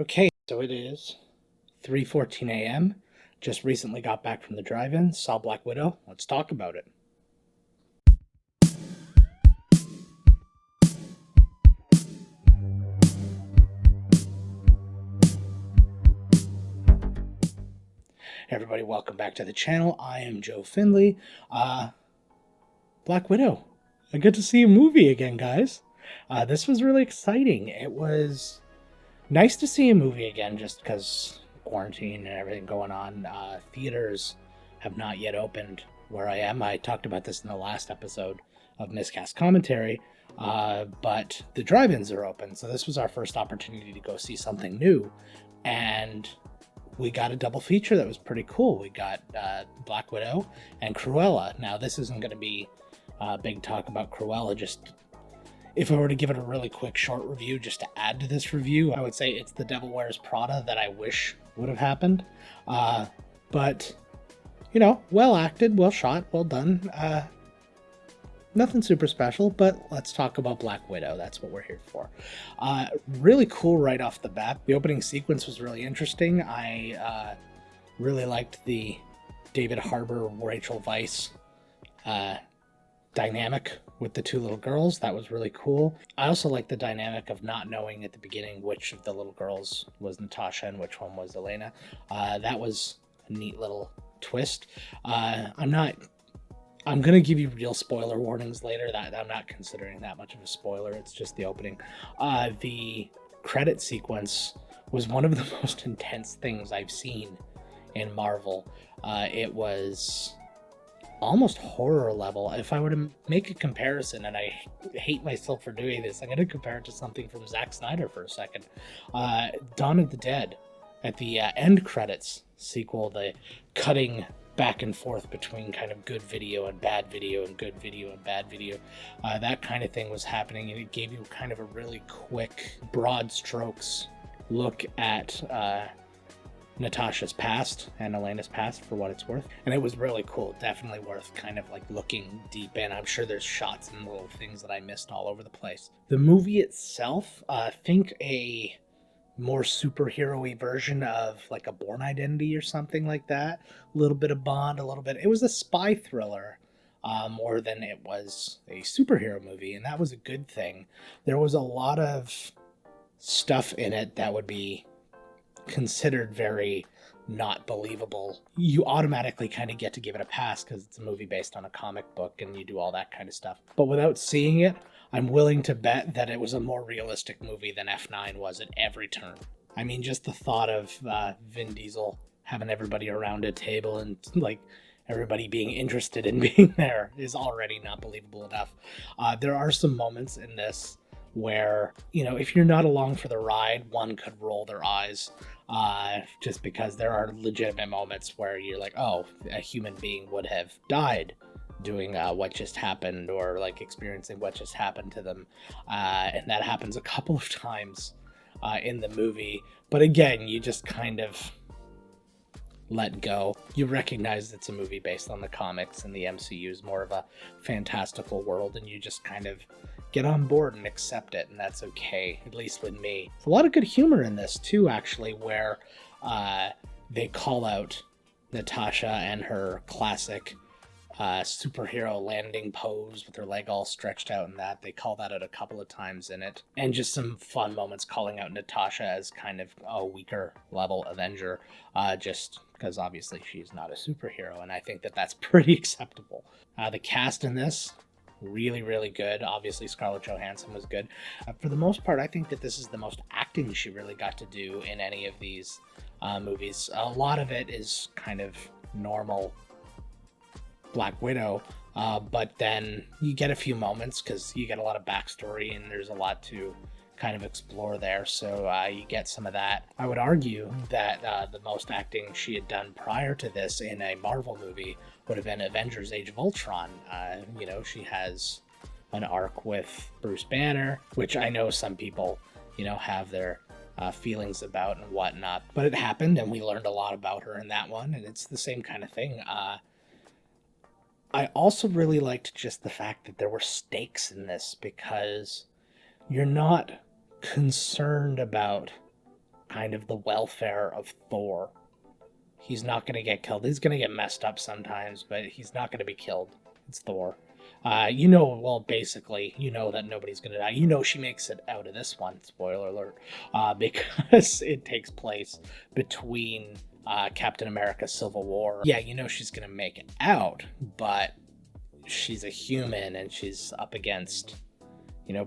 Okay, so it is 3:14 a.m. Just recently got back from the drive-in, saw Black Widow. Let's talk about it. Hey everybody, welcome back to the channel. I am Joe Findley. Black Widow. Good to see a movie again, guys. This was really exciting. It was nice to see a movie again just because quarantine and everything going on. Theaters have not yet opened where I am. I talked about this in the last episode of Miscast Commentary, but the drive-ins are open. So this was our first opportunity to go see something new. And we got a double feature that was pretty cool. We got Black Widow and Cruella. Now, this isn't going to be a big talk about Cruella, just if I were to give it a really quick short review just to add to this review, I would say it's The Devil Wears Prada that I wish would have happened. But, you know, well acted, well shot, well done. Nothing super special, but let's talk about Black Widow. That's what we're here for. Really cool right off the bat. The opening sequence was really interesting. I really liked the David Harbour, Rachel Weisz dynamic with the two little girls. That was really cool. I also like the dynamic of not knowing at the beginning which of the little girls was Natasha and which one was Elena. That was a neat little twist. I'm going to give you real spoiler warnings later. That I'm not considering that much of a spoiler. It's just the opening. The credit sequence was one of the most intense things I've seen in Marvel. It was almost horror level. If I were to make a comparison, and I hate myself for doing this, I'm going to compare it to something from Zack Snyder for a second. Dawn of the Dead, at the end credits sequel, the cutting back and forth between kind of good video and bad video and good video and bad video, that kind of thing was happening, and it gave you kind of a really quick, broad strokes look at Natasha's past and Elena's past for what it's worth, and it was really cool. Definitely worth kind of like looking deep in. I'm sure there's shots and little things that I missed all over the place. The movie itself, think a more superhero-y version of like a Bourne Identity or something like that. A little bit of Bond, a little bit. It was a spy thriller more than it was a superhero movie, and that was a good thing. There was a lot of stuff in it that would be considered very not believable. You automatically kind of get to give it a pass because it's a movie based on a comic book and you do all that kind of stuff. But without seeing it, I'm willing to bet that it was a more realistic movie than F9 was at every turn. I mean, just the thought of Vin Diesel having everybody around a table and like everybody being interested in being there is already not believable enough. There are some moments in this where, you know, if you're not along for the ride, one could roll their eyes, just because there are legitimate moments where you're like, oh, a human being would have died doing what just happened, or like experiencing what just happened to them, and that happens a couple of times in the movie. But again, you just kind of let go. You recognize it's a movie based on the comics, and the MCU is more of a fantastical world, and you just kind of get on board and accept it, and that's okay, at least with me. There's a lot of good humor in this too, actually, where they call out Natasha and her classic superhero landing pose with her leg all stretched out, and that they call that out a couple of times in it. And just some fun moments calling out Natasha as kind of a weaker level Avenger, just because obviously she's not a superhero, and I think that that's pretty acceptable. The cast in this, really, really good. Obviously, Scarlett Johansson was good. For the most part, I think that this is the most acting she really got to do in any of these movies. A lot of it is kind of normal Black Widow, but then you get a few moments because you get a lot of backstory and there's a lot to kind of explore there, so you get some of that. I would argue that the most acting she had done prior to this in a Marvel movie would have been Avengers Age of Ultron. You know, she has an arc with Bruce Banner, which I know some people, you know, have their feelings about and whatnot, but it happened and we learned a lot about her in that one, and it's the same kind of thing. I also really liked just the fact that there were stakes in this, because you're not concerned about kind of the welfare of Thor. He's not going to get killed. He's going to get messed up sometimes, but he's not going to be killed. It's Thor. Basically, you know that nobody's going to die. You know she makes it out of this one, spoiler alert, because it takes place between Captain America Civil War. Yeah, you know she's going to make it out, but she's a human and she's up against,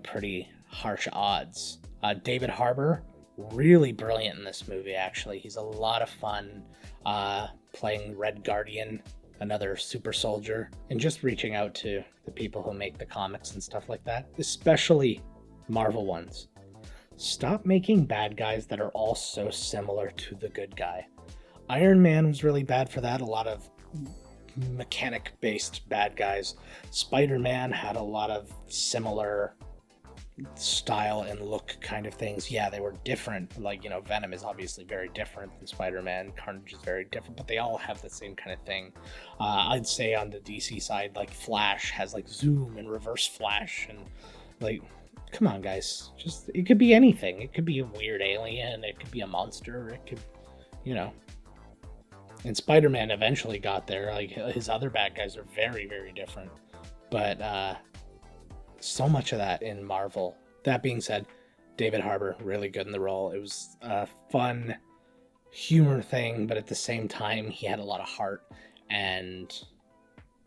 pretty harsh odds. David Harbour, really brilliant in this movie, actually. He's a lot of fun playing Red Guardian, another super soldier, and just reaching out to the people who make the comics and stuff like that, especially Marvel ones. Stop making bad guys that are all so similar to the good guy. Iron Man was really bad for that, a lot of mechanic-based bad guys. Spider-Man had a lot of similar style and look kind of things. Yeah, they were different. Like, Venom is obviously very different than Spider-Man. Carnage is very different, but they all have the same kind of thing. I'd say on the DC side, like Flash has like zoom and reverse flash, and like, come on guys, it could be anything. It could be a weird alien, it could be a monster, it could, and Spider-Man eventually got there. Like, his other bad guys are very, very different, but so much of that in Marvel. That being said, David Harbour, really good in the role. It was a fun humor thing, but at the same time, he had a lot of heart, and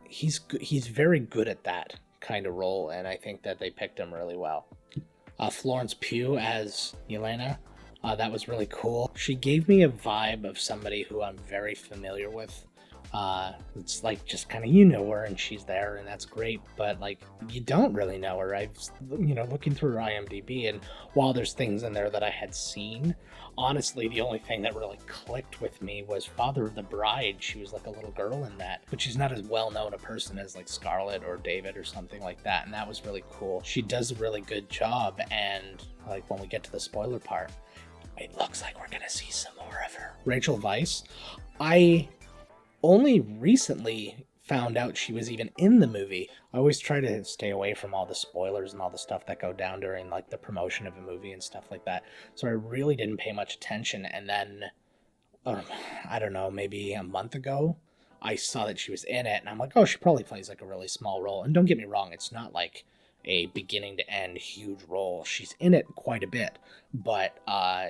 he's very good at that kind of role, and I think that they picked him really well. Florence Pugh as Yelena, that was really cool. She gave me a vibe of somebody who I'm very familiar with. It's like just kind of her and she's there and that's great, but like you don't really know her. I've looking through her IMDb, and while there's things in there that I had seen, honestly the only thing that really clicked with me was Father of the Bride. She was like a little girl in that, but she's not as well known a person as like Scarlet or David or something like that, and that was really cool. She does a really good job, and like when we get to the spoiler part, it looks like we're gonna see some more of her. Rachel Weisz, I only recently found out she was even in the movie. I always try to stay away from all the spoilers and all the stuff that go down during like the promotion of a movie and stuff like that. So I really didn't pay much attention. And then, I don't know, maybe a month ago, I saw that she was in it, and I'm like, oh, she probably plays like a really small role. And don't get me wrong, it's not like a beginning to end huge role. She's in it quite a bit, but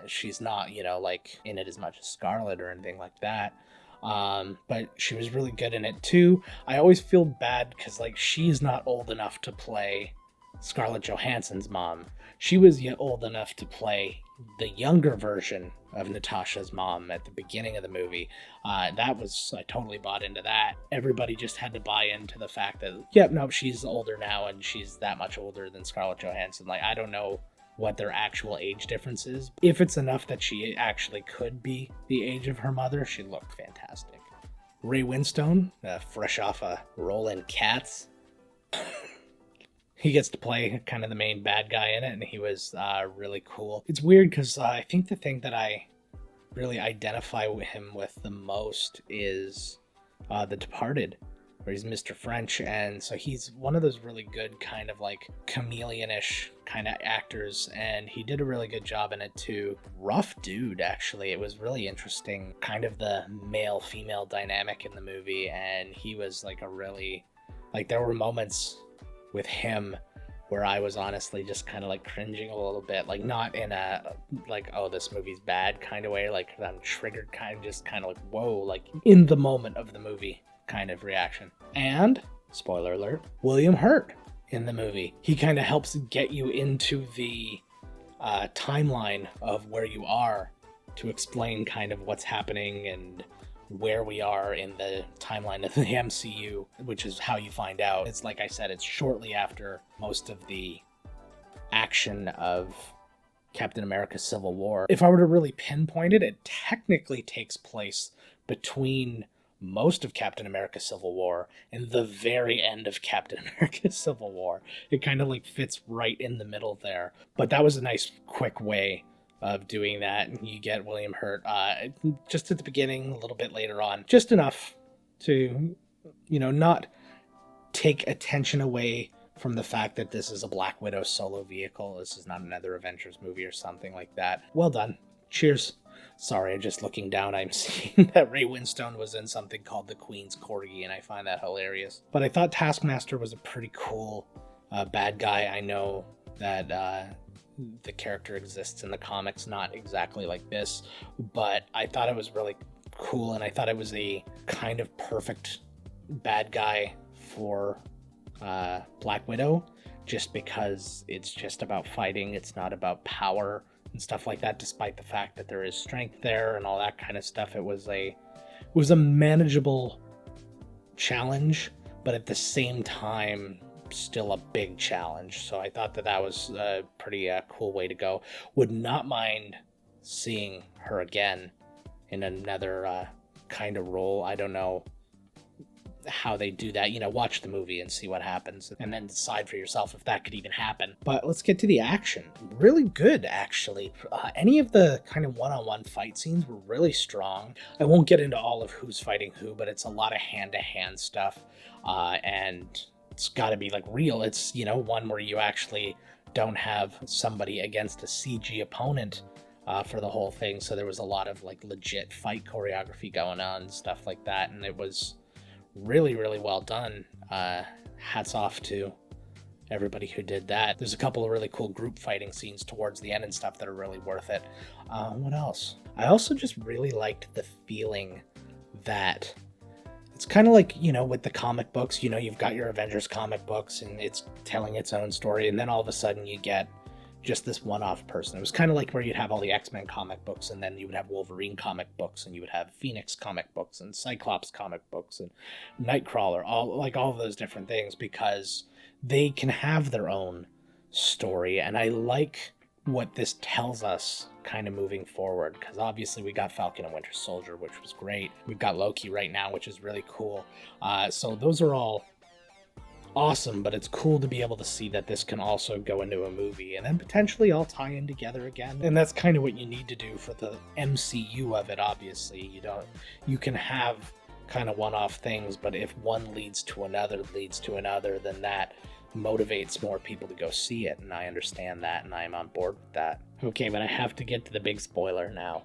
she's not, like in it as much as Scarlet or anything like that. But she was really good in it too. I always feel bad because like she's not old enough to play Scarlett Johansson's mom. She was old enough to play the younger version of Natasha's mom at the beginning of the movie. I totally bought into that. Everybody just had to buy into the fact that, she's older now and she's that much older than Scarlett Johansson. Like, I don't know what their actual age difference is. If it's enough that she actually could be the age of her mother, she looked fantastic. Ray Winstone, fresh off a role in Cats, he gets to play kind of the main bad guy in it, and he was really cool. It's weird because I think the thing that I really identify with him with the most is The Departed, where he's Mr. French, and so he's one of those really good kind of like chameleon-ish kind of actors, and he did a really good job in it too. Rough dude, actually. It was really interesting, kind of the male-female dynamic in the movie, and he was like there were moments with him where I was honestly just kind of like cringing a little bit, like not in a like, oh, this movie's bad kind of way, like I'm triggered kind of like, whoa, like in the moment of the movie kind of reaction. And spoiler alert, William Hurt in the movie. He kind of helps get you into the timeline of where you are to explain kind of what's happening and where we are in the timeline of the MCU, which is how you find out. It's like I said, it's shortly after most of the action of Captain America Civil War. If I were to really pinpoint it, it technically takes place between most of Captain America Civil War and the very end of Captain America Civil War. It kind of like fits right in the middle there. But that was a nice quick way of doing that. You get William Hurt just at the beginning, a little bit later on, just enough to, not take attention away from the fact that this is a Black Widow solo vehicle. This is not another Avengers movie or something like that. Well done. Cheers. Sorry, I'm just looking down. I'm seeing that Ray Winstone was in something called The Queen's Corgi, and I find that hilarious. But I thought Taskmaster was a pretty cool bad guy. I know that the character exists in the comics, not exactly like this, but I thought it was really cool, and I thought it was a kind of perfect bad guy for Black Widow, just because it's just about fighting. It's not about power and stuff like that, despite the fact that there is strength there and all that kind of stuff. It was a manageable challenge, but at the same time still a big challenge. So I thought that was a pretty cool way to go. Would not mind seeing her again in another kind of role. I don't know how they do that. Watch the movie and see what happens, and then decide for yourself if that could even happen. But let's get to the action. Really good, actually. Any of the kind of one-on-one fight scenes were really strong. I won't get into all of who's fighting who, but it's a lot of hand-to-hand stuff, and it's got to be like real. It's one where you actually don't have somebody against a CG opponent for the whole thing. So there was a lot of like legit fight choreography going on and stuff like that, and it was really, really well done. Hats off to everybody who did that. There's a couple of really cool group fighting scenes towards the end and stuff that are really worth it. What else? I also just really liked the feeling that it's kind of like, with the comic books, you've got your Avengers comic books and it's telling its own story, and then all of a sudden you get just this one-off person. It was kind of like where you'd have all the X-Men comic books, and then you would have Wolverine comic books, and you would have Phoenix comic books, and Cyclops comic books, and Nightcrawler, all of those different things, because they can have their own story. And I like what this tells us kind of moving forward, because obviously we got Falcon and Winter Soldier, which was great. We've got Loki right now, which is really cool. So those are all awesome, but it's cool to be able to see that this can also go into a movie and then potentially all tie in together again. And that's kind of what you need to do for the MCU of it. Obviously, you can have kind of one-off things, but if one leads to another, then that motivates more people to go see it, and I understand that, and I am on board with that. Okay, but I have to get to the big spoiler now.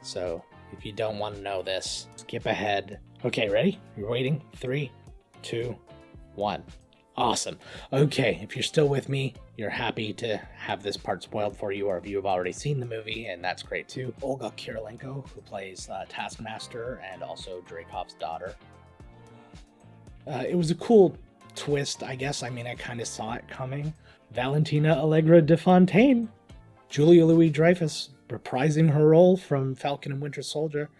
So if you don't want to know this, skip ahead. Okay, ready? You're waiting? 3, 2, 1. Awesome. Okay, if you're still with me, you're happy to have this part spoiled for you, or if you have already seen the movie, and that's great too. Olga Kurylenko, who plays Taskmaster and also Dreykov's daughter. It was a cool twist, I guess. I mean, I kind of saw it coming. Valentina Allegra de Fontaine, Julia Louis-Dreyfus, reprising her role from Falcon and Winter Soldier,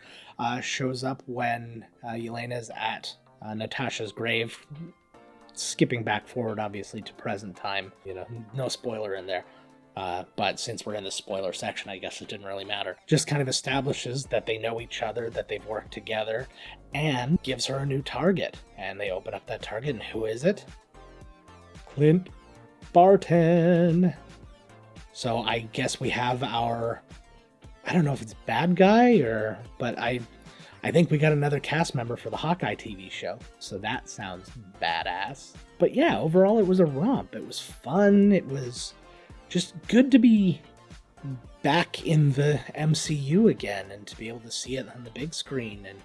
shows up when Yelena's at Natasha's grave. Skipping back forward, obviously, to present time. No spoiler in there. But since we're in the spoiler section, I guess it didn't really matter. Just kind of establishes that they know each other, that they've worked together, and gives her a new target. And they open up that target, and who is it? Clint Barton. So I guess we have our, I don't know if it's bad guy but I think we got another cast member for the Hawkeye TV show, so that sounds badass. But yeah, overall it was a romp. It was fun. It was just good to be back in the MCU again and to be able to see it on the big screen. And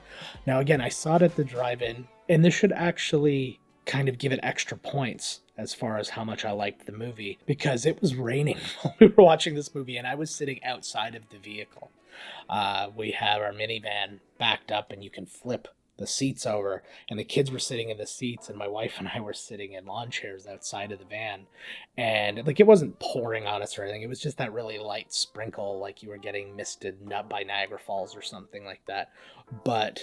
now again, I saw it at the drive-in, and this should actually kind of give it extra points as far as how much I liked the movie, because it was raining while we were watching this movie, and I was sitting outside of the vehicle. We have our minivan backed up, and you can flip the seats over, and the kids were sitting in the seats, and my wife and I were sitting in lawn chairs outside of the van, and it wasn't pouring on us or anything. It was just that really light sprinkle, like you were getting misted by Niagara Falls or something like that. But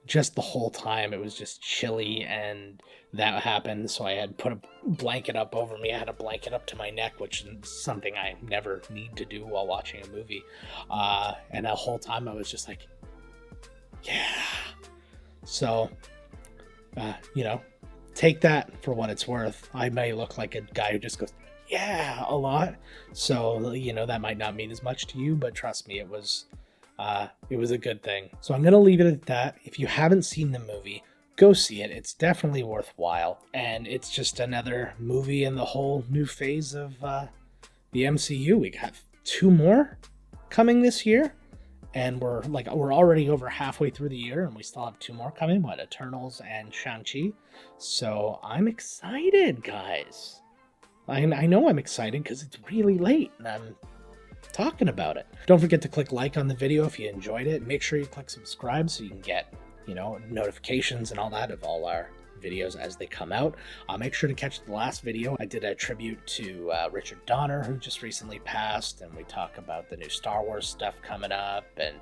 just the whole time it was just chilly, and that happened, so I had put a blanket up over me. I had a blanket up to my neck, which is something I never need to do while watching a movie. And the whole time I was just like, yeah. So, take that for what it's worth. I may look like a guy who just goes, yeah, a lot. So, that might not mean as much to you, but trust me, it was a good thing. So I'm going to leave it at that. If you haven't seen the movie, go see it. It's definitely worthwhile. And it's just another movie in the whole new phase of the MCU. We got 2 more. coming this year, and we're already over halfway through the year, and we still have 2 more coming. What, Eternals and Shang-Chi? So I'm excited, guys. I know I'm excited because it's really late, and I'm talking about it. Don't forget to click like on the video if you enjoyed it. Make sure you click subscribe so you can get, notifications and all that of all our videos as they come out. Make sure to catch the last video. I did a tribute to Richard Donner, who just recently passed, and we talk about the new Star Wars stuff coming up, and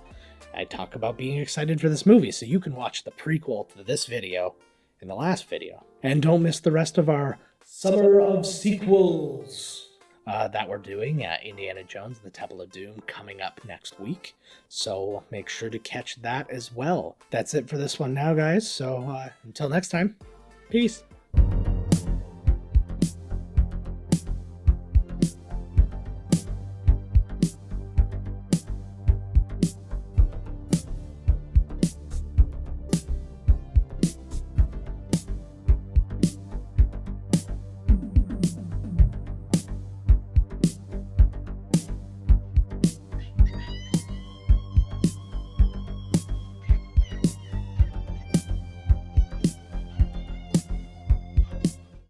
I talk about being excited for this movie, so you can watch the prequel to this video in the last video. And don't miss the rest of our Summer of Sequels that we're doing. Indiana Jones and the Temple of Doom coming up next week, so make sure to catch that as well. That's it for this one now, guys, so until next time, peace.